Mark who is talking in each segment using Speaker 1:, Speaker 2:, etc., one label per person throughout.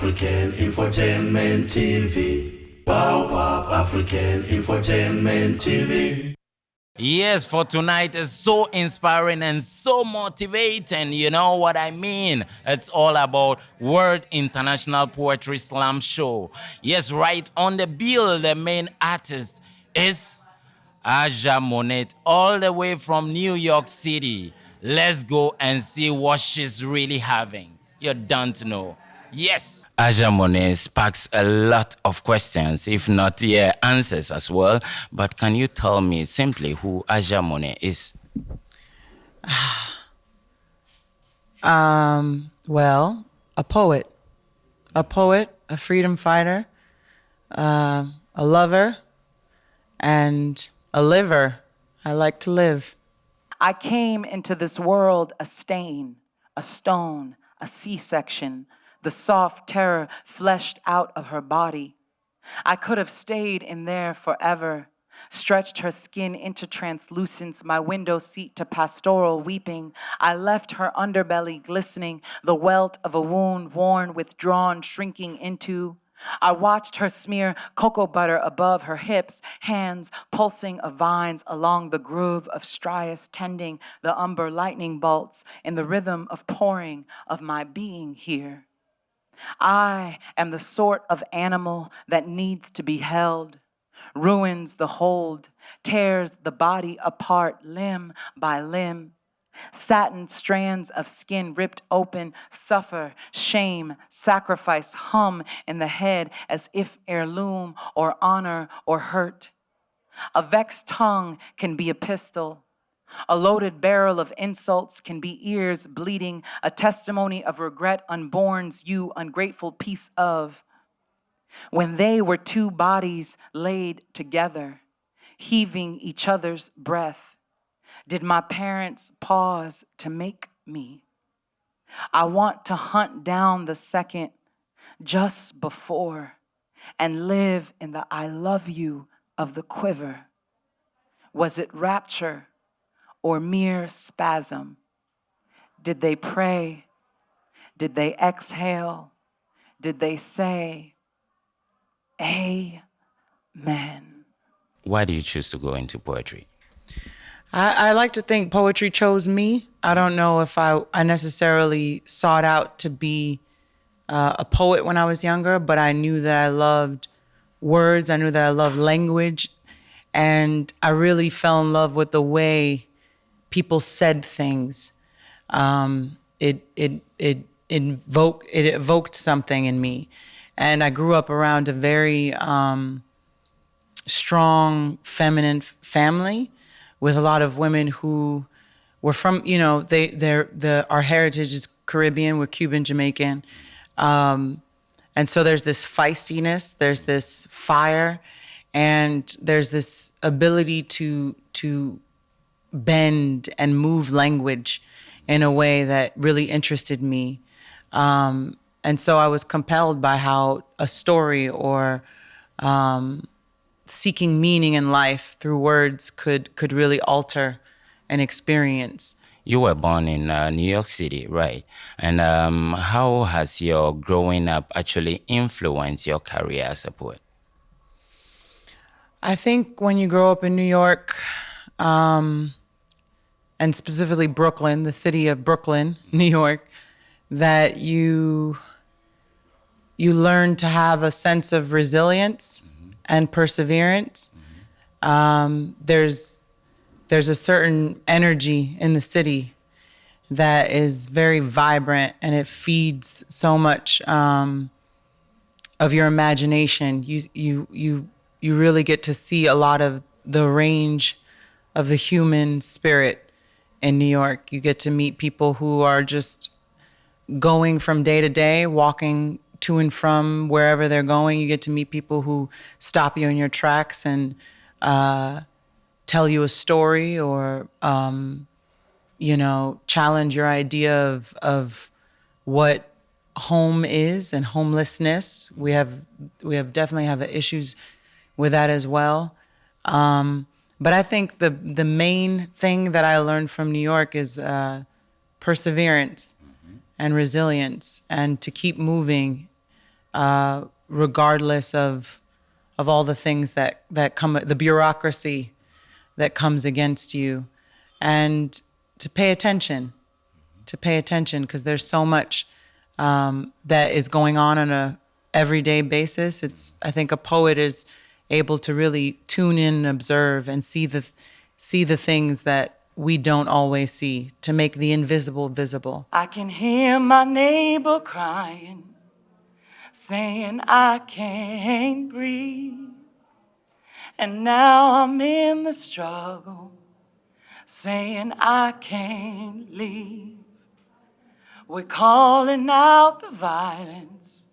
Speaker 1: African Infotainment TV. Baobab African Infotainment TV.
Speaker 2: Yes, for tonight is so inspiring and so motivating. You know what I mean? It's all about World International Poetry Slam Show. Yes, right on the bill, the main artist is Monet, all the way from New York City. Let's go and see what she's really having. You don't know. Yes. Monet sparks a lot of questions, if not answers as well. But can you tell me simply who Monet is?
Speaker 3: Well, a poet, a freedom fighter, a lover, and a liver. I like to live. I came into this world a stain, a stone, a C-section, the soft terror fleshed out of her body. I could have stayed in there forever, stretched her skin into translucence, my window seat to pastoral weeping. I left her underbelly glistening, the welt of a wound worn, withdrawn, shrinking into. I watched her smear cocoa butter above her hips, hands pulsing of vines along the groove of strius, tending the umber lightning bolts in the rhythm of pouring of my being here. I am the sort of animal that needs to be held, ruins the hold, tears the body apart limb by limb. Satin strands of skin ripped open, suffer, shame, sacrifice, hum in the head as if heirloom or honor or hurt. A vexed tongue can be a pistol. A loaded barrel of insults can be ears bleeding, a testimony of regret unborns, you ungrateful piece of. When they were two bodies laid together, heaving each other's breath, did my parents pause to make me? I want to hunt down the second just before and live in the I love you of the quiver. Was it rapture or mere spasm? Did they pray? Did they exhale? Did they say, Amen?
Speaker 2: Why do you choose to go into poetry?
Speaker 3: I like to think poetry chose me. I don't know if I necessarily sought out to be a poet when I was younger, but I knew that I loved words. I knew that I loved language. And I really fell in love with the way people said things. It evoked something in me. And I grew up around a very strong feminine family with a lot of women who were from, our heritage is Caribbean, we're Cuban, Jamaican. And so there's this feistiness, there's this fire, and there's this ability to bend and move language in a way that really interested me. And so I was compelled by how a story or seeking meaning in life through words could really alter an experience.
Speaker 2: You were born in New York City, right? And how has your growing up actually influenced your career as a poet?
Speaker 3: I think when you grow up in New York, and specifically Brooklyn, the city of Brooklyn, New York, that you learn to have a sense of resilience and perseverance. There's a certain energy in the city that is very vibrant, and it feeds so much of your imagination. You really get to see a lot of the range of the human spirit in New York. You get to meet people who are just going from day to day, walking to and from wherever they're going. You get to meet people who stop you in your tracks and tell you a story or, challenge your idea of what home is and homelessness. We definitely have issues with that as well. But I think the main thing that I learned from New York is perseverance and resilience, and to keep moving regardless of all the things that come, the bureaucracy that comes against you, and to pay attention, because there's so much that is going on a everyday basis. I think a poet is able to really tune in and observe and see the things that we don't always see, to make the invisible visible.
Speaker 4: I can hear my neighbor crying, saying I can't breathe. And now I'm in the struggle, saying I can't leave. We're calling out the violence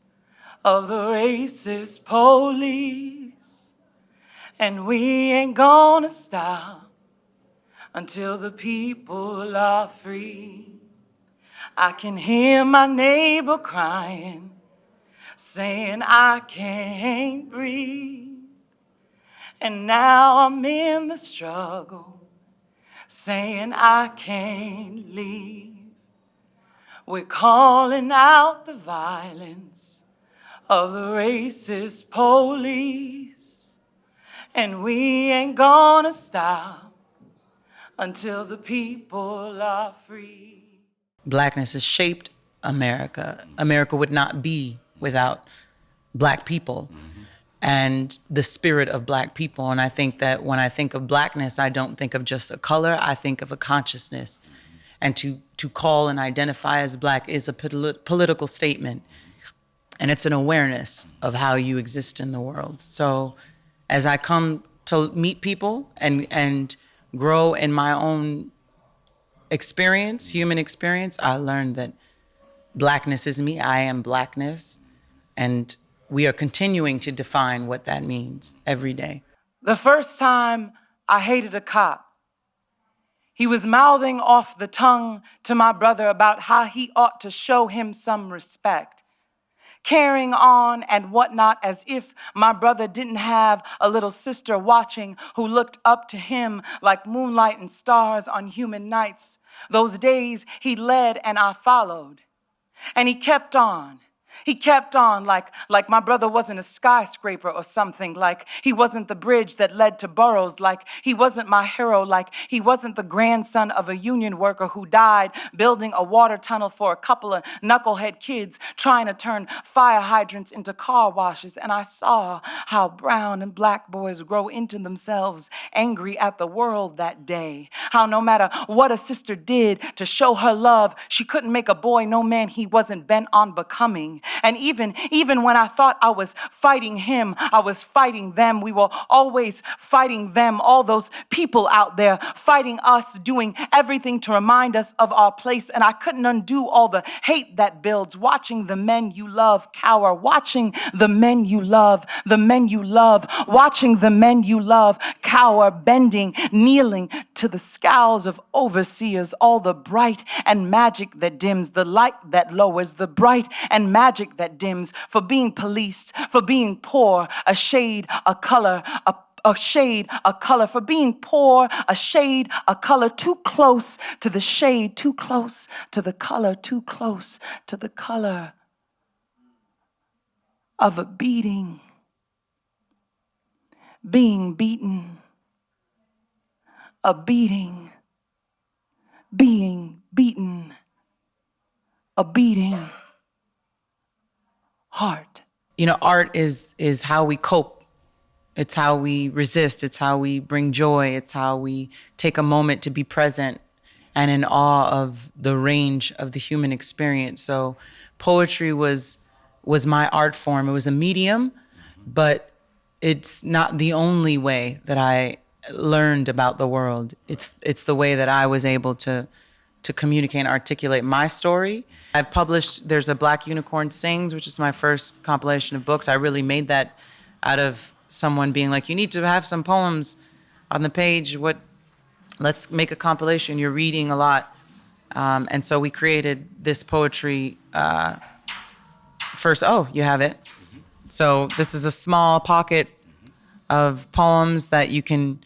Speaker 4: of the racist police, and we ain't gonna stop until the people are free. I can hear my neighbor crying, saying I can't breathe. And now I'm in the struggle, saying I can't leave. We're calling out the violence of the racist police, and we ain't gonna stop until the people are free.
Speaker 3: Blackness has shaped America. America would not be without Black people and the spirit of Black people. And I think that when I think of Blackness, I don't think of just a color, I think of a consciousness. And to call and identify as Black is a political statement. And it's an awareness of how you exist in the world. So as I come to meet people and grow in my own experience, human experience, I learned that Blackness is me, I am Blackness, and we are continuing to define what that means every day.
Speaker 4: The first time I hated a cop, he was mouthing off the tongue to my brother about how he ought to show him some respect, carrying on and whatnot as if my brother didn't have a little sister watching who looked up to him like moonlight and stars on human nights. Those days he led and I followed. And he kept on. He kept on like my brother wasn't a skyscraper or something, like he wasn't the bridge that led to boroughs, like he wasn't my hero, like he wasn't the grandson of a union worker who died building a water tunnel for a couple of knucklehead kids trying to turn fire hydrants into car washes. And I saw how brown and Black boys grow into themselves angry at the world that day. How no matter what a sister did to show her love, she couldn't make a boy no man he wasn't bent on becoming. And even when I thought I was fighting him, I was fighting them. We were always fighting them, all those people out there fighting us, doing everything to remind us of our place. And I couldn't undo all the hate that builds, watching the men you love cower, watching the men you love, watching the men you love cower, bending, kneeling to the scowls of overseers, all the bright and magic that dims, the light that lowers, the bright and magic that dims, for being policed, for being poor, a shade, a color, a shade, a color, for being poor, a shade, a color, too close to the shade, too close to the color, too close to the color of a beating, being beaten, a beating, being beaten, a beating heart.
Speaker 3: You know, art is how we cope. It's how we resist. It's how we bring joy. It's how we take a moment to be present and in awe of the range of the human experience. So poetry was my art form. It was a medium, but it's not the only way that I learned about the world. It's the way that I was able to communicate and articulate my story. I've published, there's a Black Unicorn Sings, which is my first compilation of books. I really made that out of someone being like, you need to have some poems on the page. Let's make a compilation. You're reading a lot. And so we created this poetry first. Oh, you have it. So this is a small pocket of poems that you can,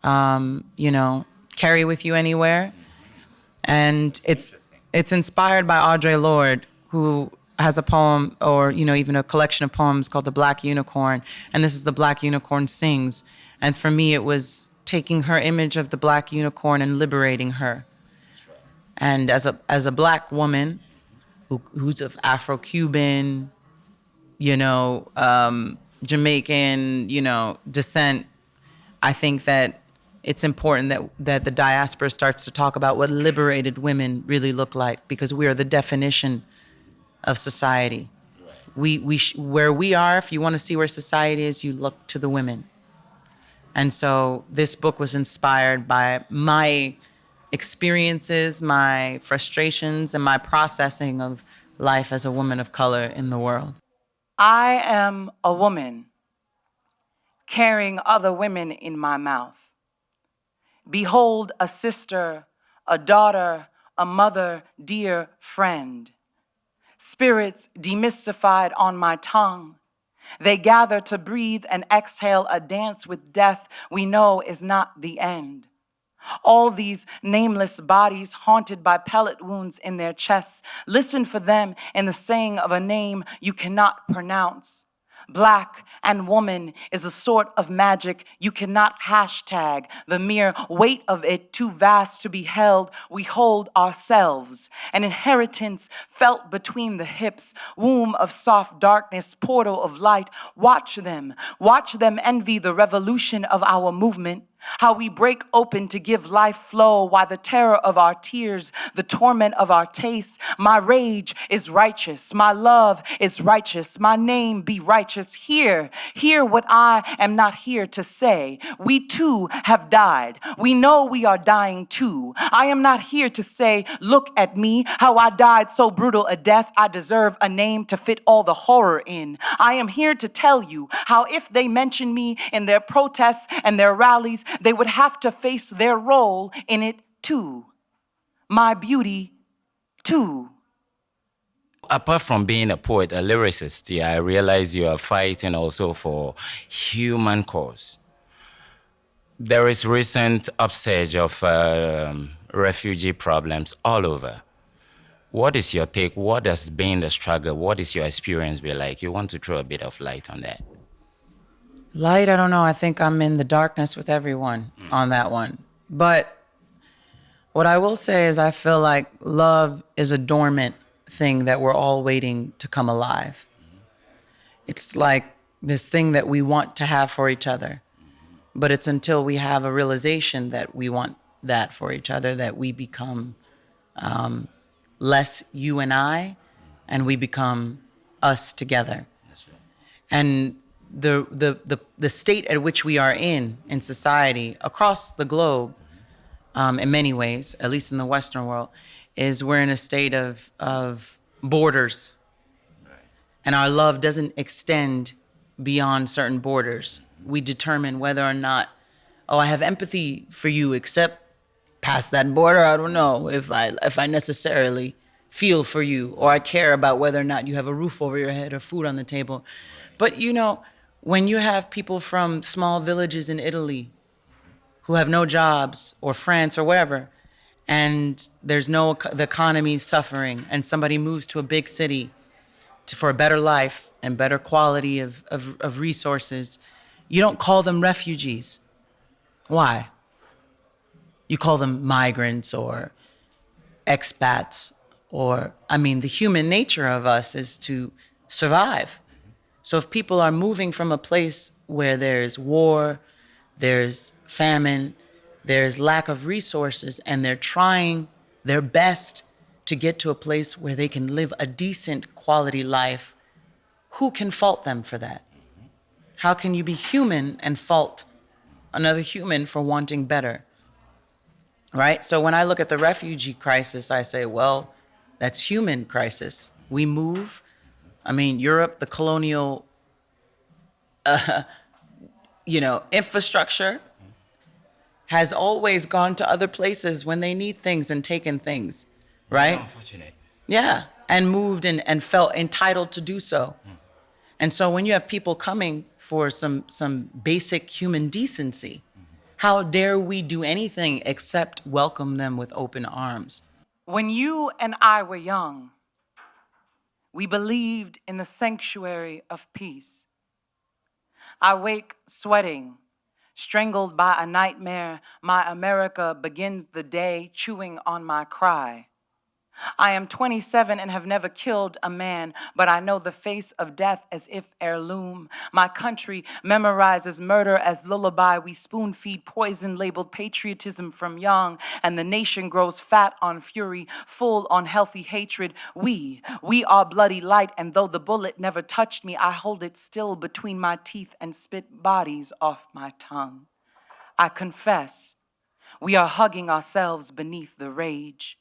Speaker 3: carry with you anywhere. And it's inspired by Audre Lorde, who has a poem, or even a collection of poems called The Black Unicorn, and this is The Black Unicorn Sings. And for me, it was taking her image of the black unicorn and liberating her. And as a black woman who's of Afro-Cuban, Jamaican, descent, I think that it's important that the diaspora starts to talk about what liberated women really look like, because we are the definition of society. Where we are, if you want to see where society is, you look to the women. And so this book was inspired by my experiences, my frustrations, and my processing of life as a woman of color in the world.
Speaker 4: I am a woman carrying other women in my mouth. Behold, a sister, a daughter, a mother, dear friend. Spirits demystified on my tongue. They gather to breathe and exhale a dance with death we know is not the end. All these nameless bodies haunted by pellet wounds in their chests, listen for them in the saying of a name you cannot pronounce. Black and woman is a sort of magic you cannot hashtag. The mere weight of it too vast to be held, we hold ourselves. An inheritance felt between the hips, womb of soft darkness, portal of light. Watch them envy the revolution of our movement. How we break open to give life flow, while the terror of our tears, the torment of our taste. My rage is righteous, my love is righteous, my name be righteous. Hear what I am not here to say. We too have died. We know we are dying too. I am not here to say, look at me, how I died so brutal a death I deserve a name to fit all the horror in. I am here to tell you how if they mention me in their protests and their rallies, they would have to face their role in it too. My beauty too.
Speaker 2: Apart from being a poet, a lyricist, I realize you are fighting also for human cause. There is recent upsurge of refugee problems all over. What is your take? What has been the struggle? What is your experience be like? You want to throw a bit of light on that?
Speaker 3: Light, I don't know. I think I'm in the darkness with everyone on that one. But what I will say is I feel like love is a dormant thing that we're all waiting to come alive. It's like this thing that we want to have for each other. But it's until we have a realization that we want that for each other that we become less you and I, and we become us together. That's right. And the state at which we are in society across the globe, in many ways, at least in the Western world, is we're in a state of borders. Right. And our love doesn't extend beyond certain borders. We determine whether or not, I have empathy for you, except past that border, I don't know if I necessarily feel for you, or I care about whether or not you have a roof over your head or food on the table. But when you have people from small villages in Italy who have no jobs, or France or wherever, and the economy's suffering, and somebody moves to a big city for a better life and better quality of resources, you don't call them refugees. Why? You call them migrants or expats, the human nature of us is to survive. So if people are moving from a place where there's war, there's famine, there's lack of resources, and they're trying their best to get to a place where they can live a decent quality life, who can fault them for that? How can you be human and fault another human for wanting better? Right? So when I look at the refugee crisis, I say, well, that's human crisis. We move. Europe, the colonial, infrastructure has always gone to other places when they need things and taken things, right?
Speaker 2: Unfortunate.
Speaker 3: Yeah, and moved and felt entitled to do so. And so when you have people coming for some basic human decency, how dare we do anything except welcome them with open arms?
Speaker 4: When you and I were young, We believed in the sanctuary of peace. I wake sweating, strangled by a nightmare. My America begins the day chewing on my cry. I am 27 and have never killed a man, but I know the face of death as if heirloom. My country memorizes murder as lullaby. We spoon feed poison labeled patriotism from young, and the nation grows fat on fury, full on healthy hatred. We are bloody light, and though the bullet never touched me, I hold it still between my teeth and spit bodies off my tongue. I confess, we are hugging ourselves beneath the rage.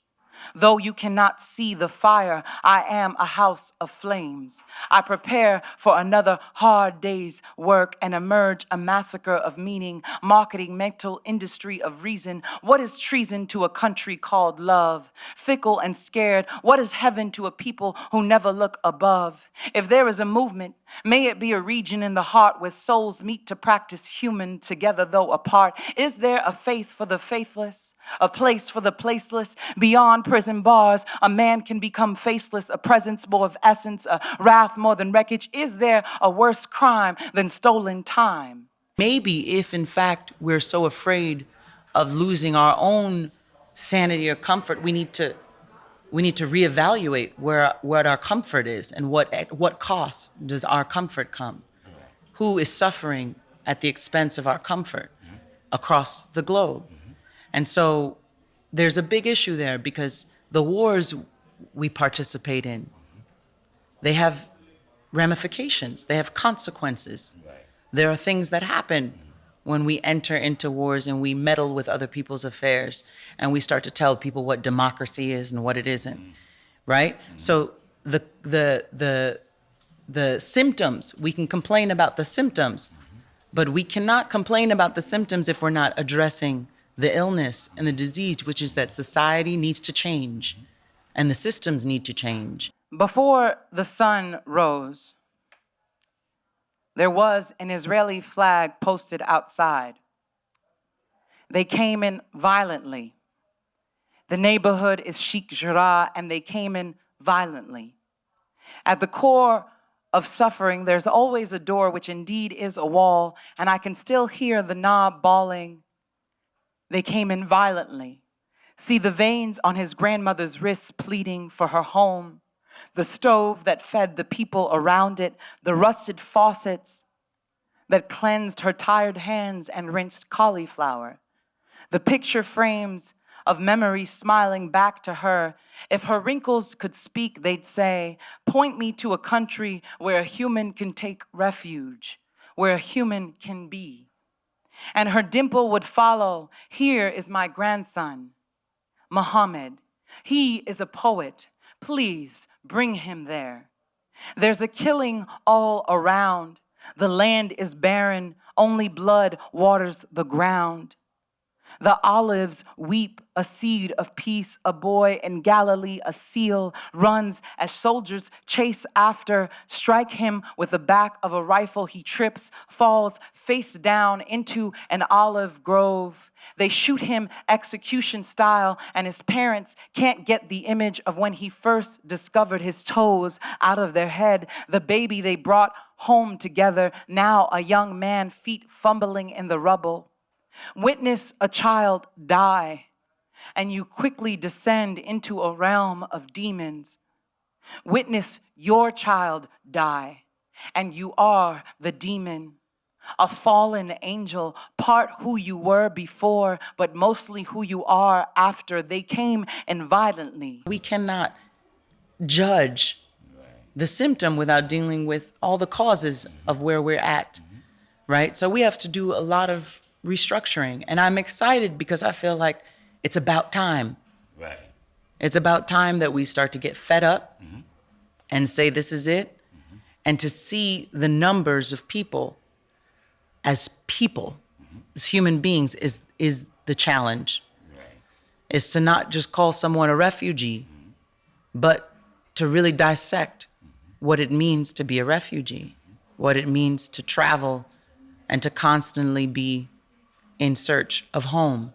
Speaker 4: Though you cannot see the fire, I am a house of flames. I prepare for another hard day's work and emerge a massacre of meaning, marketing mental industry of reason. What is treason to a country called love? Fickle and scared, what is heaven to a people who never look above? If there is a movement, may it be a region in the heart where souls meet to practice human together though apart. Is there a faith for the faithless? A place for the placeless? Beyond prison bars, a man can become faceless, a presence more of essence, a wrath more than wreckage. Is there a worse crime than stolen time?
Speaker 3: Maybe if in fact we're so afraid of losing our own sanity or comfort, we need to reevaluate what our comfort is and at what cost does our comfort come? Who is suffering at the expense of our comfort across the globe? And so there's a big issue there because the wars we participate in, they have ramifications, they have consequences. There are things that happen when we enter into wars and we meddle with other people's affairs and we start to tell people what democracy is and what it isn't, right? So the symptoms, we can complain about the symptoms, but we cannot complain about the symptoms if we're not addressing the illness and the disease, which is that society needs to change and the systems need to change.
Speaker 4: Before the sun rose, there was an Israeli flag posted outside. They came in violently. The neighborhood is Sheikh Jarrah, and they came in violently. At the core of suffering, there's always a door, which indeed is a wall, and I can still hear the knob bawling. They came in violently. See the veins on his grandmother's wrists pleading for her home, the stove that fed the people around it, the rusted faucets that cleansed her tired hands and rinsed cauliflower, the picture frames of memory smiling back to her. If her wrinkles could speak, they'd say, point me to a country where a human can take refuge, where a human can be. And her dimple would follow. Here is my grandson, Muhammad. He is a poet. Please bring him there. There's a killing all around. The land is barren. Only blood waters the ground. The olives weep a seed of peace. A boy in Galilee, a seal, runs as soldiers chase after, strike him with the back of a rifle. He trips, falls face down into an olive grove. They shoot him execution style, and his parents can't get the image of when he first discovered his toes out of their head. The baby they brought home together, now a young man, feet fumbling in the rubble. Witness a child die, and you quickly descend into a realm of demons. Witness your child die, and you are the demon, a fallen angel, part who you were before, but mostly who you are after. They came in violently.
Speaker 3: We cannot judge the symptom without dealing with all the causes of where we're at, right? So we have to do a lot of restructuring. And I'm excited because I feel like it's about time.
Speaker 2: Right.
Speaker 3: It's about time that we start to get fed up and say, this is it. And to see the numbers of people, as human beings is the challenge.
Speaker 2: Right.
Speaker 3: Is to not just call someone a refugee, but to really dissect what it means to be a refugee, what it means to travel and to constantly be in search of home.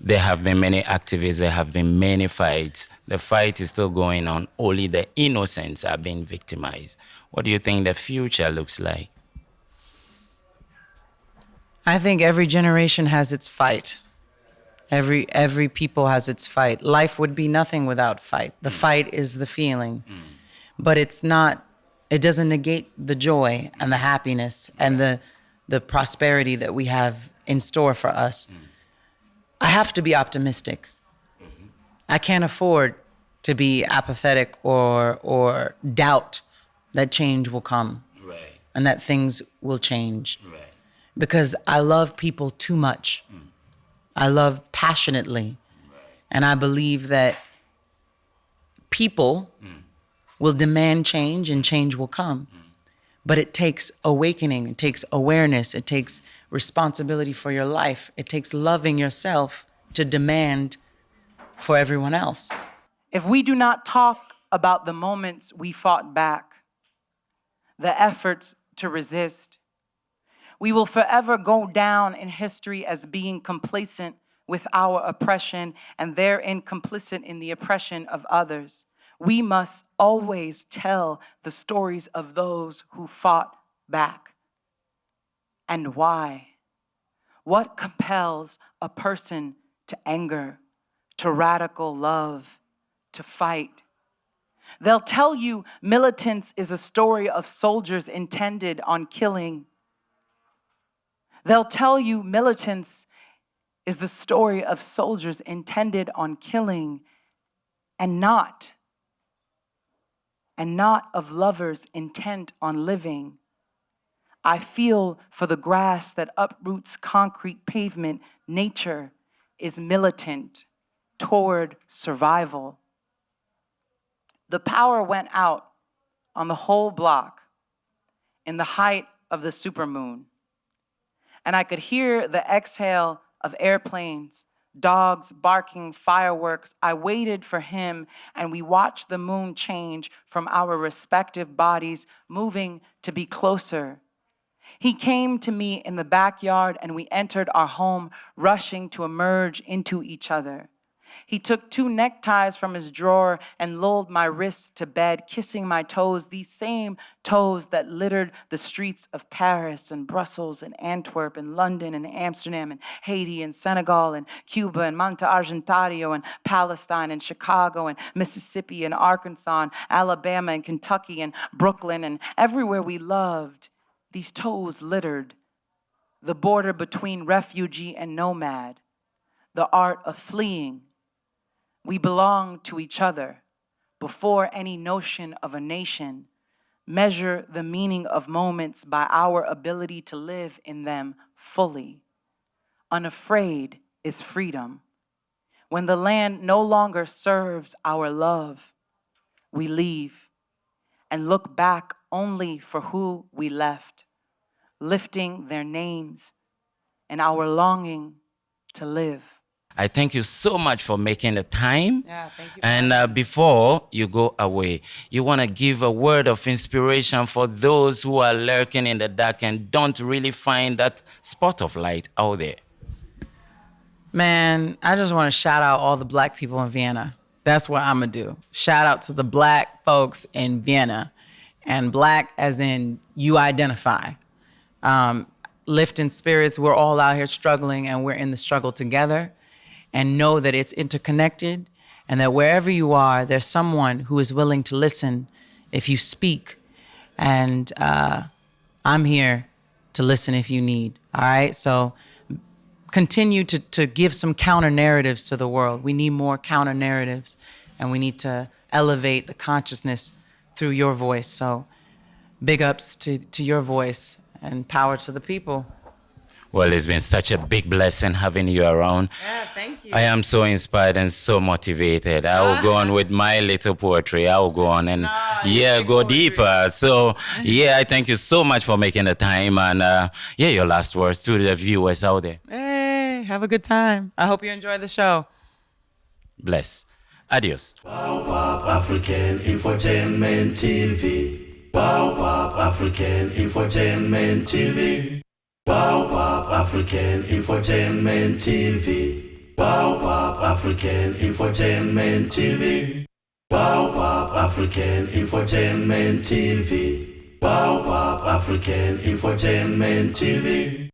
Speaker 2: There have been many activists, there have been many fights. The fight is still going on. Only the innocents are being victimized. What do you think the future looks like?
Speaker 3: I think every generation has its fight. Every people has its fight. Life would be nothing without fight. The fight is the feeling. But it's not, it doesn't negate the joy and the happiness and the prosperity that we have in store for us. I have to be optimistic. I can't afford to be apathetic or doubt that change will come.
Speaker 2: Right.
Speaker 3: And that things will change.
Speaker 2: Right.
Speaker 3: Because I love people too much. I love passionately. Right. And I believe that people will demand change and change will come. But it takes awakening, it takes awareness, it takes responsibility for your life. It takes loving yourself to demand for everyone else.
Speaker 4: If we do not talk about the moments we fought back, the efforts to resist, we will forever go down in history as being complacent with our oppression and therein complicit in the oppression of others. We must always tell the stories of those who fought back. And why? What compels a person to anger, to radical love, to fight? They'll tell you militance is a story of soldiers intended on killing. They'll tell you militance is the story of soldiers intended on killing and not of lovers intent on living. I feel for the grass that uproots concrete pavement. Nature is militant toward survival. The power went out on the whole block in the height of the supermoon. And I could hear the exhale of airplanes, dogs barking, fireworks. I waited for him, and we watched the moon change from our respective bodies, moving to be closer. He came to me in the backyard, and we entered our home, rushing to emerge into each other. He took 2 neckties from his drawer and lulled my wrists to bed, kissing my toes, these same toes that littered the streets of Paris and Brussels and Antwerp and London and Amsterdam and Haiti and Senegal and Cuba and Monte Argentario and Palestine and Chicago and Mississippi and Arkansas and Alabama and Kentucky and Brooklyn and everywhere we loved. These toes littered the border between refugee and nomad, the art of fleeing. We belong to each other before any notion of a nation. Measure the meaning of moments by our ability to live in them fully. Unafraid is freedom. When the land no longer serves our love, we leave and look back only for who we left, lifting their names and our longing to live.
Speaker 2: I thank you so much for making the time.
Speaker 3: Yeah, thank you.
Speaker 2: And before you go away, you want to give a word of inspiration for those who are lurking in the dark and don't really find that spot of light out there.
Speaker 3: Man, I just want to shout out all the Black people in Vienna. That's what I'm going to do. Shout out to the Black folks in Vienna. And Black as in you identify. Lifting spirits, we're all out here struggling and we're in the struggle together. And know that it's interconnected and that wherever you are, there's someone who is willing to listen if you speak. And I'm here to listen if you need, all right? So continue to give some counter narratives to the world. We need more counter narratives and we need to elevate the consciousness through your voice. So big ups to your voice and power to the people.
Speaker 2: Well, it's been such a big blessing having you around.
Speaker 3: Yeah, thank you.
Speaker 2: I am so inspired and so motivated. I will go on with my little poetry. I will go on and go
Speaker 3: poetry.
Speaker 2: deeper. So I thank you so much for making the time. And your last words to the viewers out there.
Speaker 3: Hey, have a good time. I hope you enjoy the show.
Speaker 2: Bless. Adios.
Speaker 1: Baobab African Infotainment TV. Baobab African Infotainment TV. Baobab African Infotainment TV. Baobab African Infotainment TV. Baobab African Infotainment TV. Baobab African Infotainment TV.